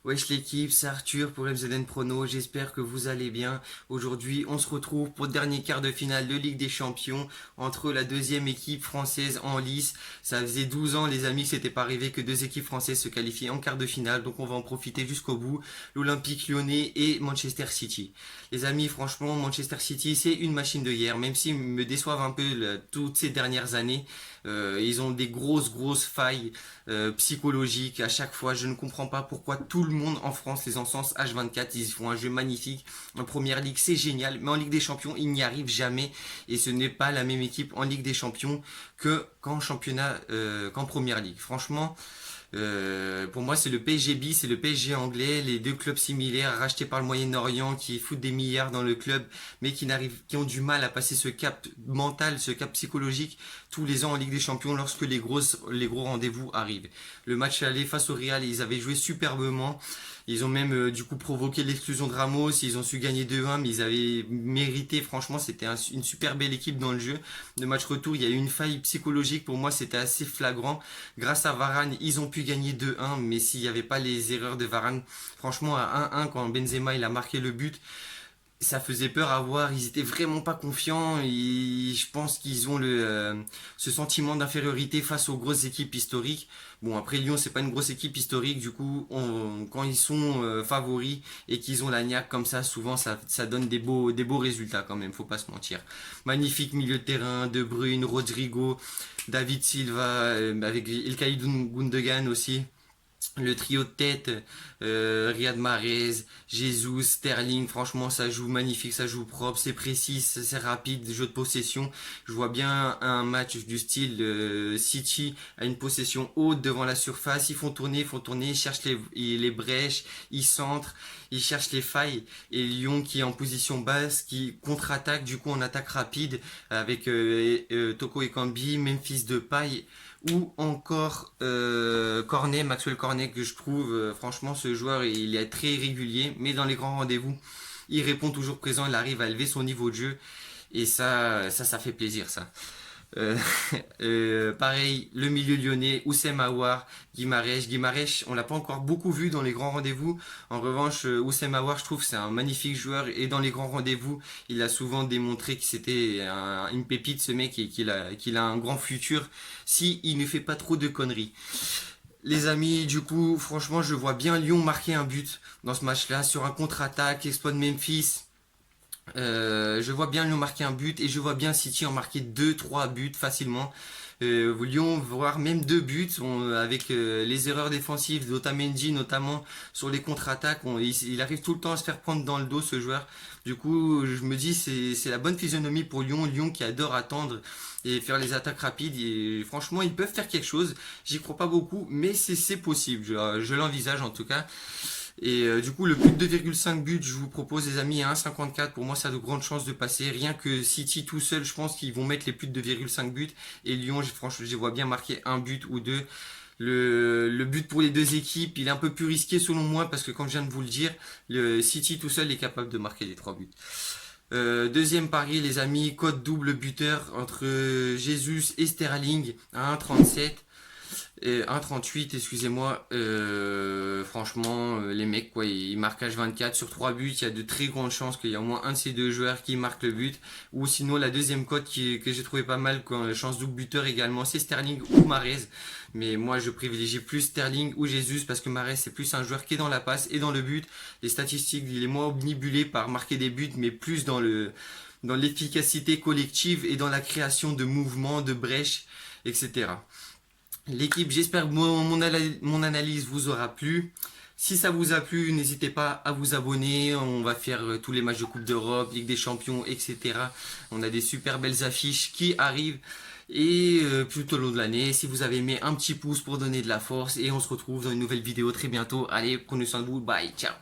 Wesh l'équipe, c'est Arthur pour MZN Prono, j'espère que vous allez bien. Aujourd'hui, on se retrouve pour le dernier quart de finale de Ligue des Champions entre la deuxième équipe française en lice. Ça faisait 12 ans les amis que c'était pas arrivé que deux équipes françaises se qualifient en quart de finale, donc on va en profiter jusqu'au bout. L'Olympique Lyonnais et Manchester City. Les amis, franchement, Manchester City c'est une machine de guerre, même s'ils me déçoivent un peu toutes ces dernières années. Ils ont des grosses failles psychologiques à chaque fois. Je ne comprends pas pourquoi tout le monde en France les encense H24. Ils font un jeu magnifique. En première ligue, c'est génial. Mais en Ligue des Champions, ils n'y arrivent jamais. Et ce n'est pas la même équipe en Ligue des Champions qu'en championnat, qu'en première ligue. Franchement, pour moi, c'est le PSG bis, c'est le PSG anglais, les deux clubs similaires rachetés par le Moyen-Orient qui foutent des milliards dans le club, mais qui ont du mal à passer ce cap mental, ce cap psychologique tous les ans en Ligue des Champions lorsque les gros rendez-vous arrivent. Le match aller face au Real, ils avaient joué superbement. Ils ont même du coup provoqué l'exclusion de Ramos, ils ont su gagner 2-1, mais ils avaient mérité, franchement, c'était une super belle équipe dans le jeu. Le match retour, il y a eu une faille psychologique, pour moi c'était assez flagrant. Grâce à Varane, ils ont pu gagner 2-1, mais s'il n'y avait pas les erreurs de Varane, franchement à 1-1 quand Benzema il a marqué le but, ça faisait peur à voir, ils étaient vraiment pas confiants, je pense qu'ils ont ce sentiment d'infériorité face aux grosses équipes historiques. Bon, après Lyon c'est pas une grosse équipe historique, du coup quand ils sont favoris et qu'ils ont la niaque comme ça, souvent ça donne des beaux résultats quand même, faut pas se mentir. Magnifique milieu de terrain, De Bruyne, Rodrigo, David Silva, avec Ilkay Gundogan aussi. Le trio de tête, Riyad Mahrez, Jesus, Sterling, franchement ça joue magnifique, ça joue propre, c'est précis, c'est rapide, jeu de possession. Je vois bien un match du style City à une possession haute devant la surface, ils font tourner, ils cherchent les brèches, ils centrent, ils cherchent les failles. Et Lyon qui est en position basse, qui contre-attaque, du coup en attaque rapide avec Toko Ekambi, Memphis Depay ou encore Maxwell Cornet que je trouve franchement ce joueur il est très régulier mais dans les grands rendez-vous il répond toujours présent, il arrive à élever son niveau de jeu et ça fait plaisir ça. Euh, pareil, le milieu lyonnais, Oussem Aouar, Guimarães, on l'a pas encore beaucoup vu dans les grands rendez-vous. En revanche, Oussem Aouar, je trouve que c'est un magnifique joueur et dans les grands rendez-vous, il a souvent démontré que c'était une pépite ce mec et qu'il a un grand futur si il ne fait pas trop de conneries. Les amis, du coup, franchement, je vois bien Lyon marquer un but dans ce match-là sur un contre-attaque, exploit de Memphis. Je vois bien Lyon marquer un but et je vois bien City en marquer deux trois buts facilement. Lyon voir même deux buts avec les erreurs défensives d'Otamendi notamment sur les contre-attaques. Il arrive tout le temps à se faire prendre dans le dos ce joueur. Du coup, je me dis c'est la bonne physionomie pour Lyon. Lyon qui adore attendre et faire les attaques rapides. Et franchement, ils peuvent faire quelque chose. J'y crois pas beaucoup, mais c'est possible. Je l'envisage en tout cas. Et du coup, le plus de 2,5 buts, je vous propose, les amis, à 1,54. Pour moi, ça a de grandes chances de passer. Rien que City tout seul, je pense qu'ils vont mettre les plus de 2,5 buts. Et Lyon, franchement, je les vois bien marquer un but ou deux. Le but pour les deux équipes, il est un peu plus risqué selon moi parce que, comme je viens de vous le dire, le City tout seul est capable de marquer les trois buts. Deuxième pari, les amis, code double buteur entre Jesus et Sterling à 1,37. Et 1,38, excusez-moi. Franchement, les mecs, quoi, ils marquent H24 sur 3 buts. Il y a de très grandes chances qu'il y ait au moins un de ces deux joueurs qui marque le but. Ou sinon, la deuxième cote que j'ai trouvé pas mal, quand chance double buteur également, c'est Sterling ou Mahrez. Mais moi, je privilégie plus Sterling ou Jesus parce que Mahrez, c'est plus un joueur qui est dans la passe et dans le but. Les statistiques, il est moins omnibulé par marquer des buts, mais plus dans l'efficacité collective et dans la création de mouvements, de brèches, etc. L'équipe, j'espère que mon analyse vous aura plu. Si ça vous a plu, n'hésitez pas à vous abonner. On va faire tous les matchs de Coupe d'Europe, Ligue des Champions, etc. On a des super belles affiches qui arrivent. Et tout au long de l'année, si vous avez aimé, un petit pouce pour donner de la force. Et on se retrouve dans une nouvelle vidéo très bientôt. Allez, prenez soin de vous. Bye, ciao.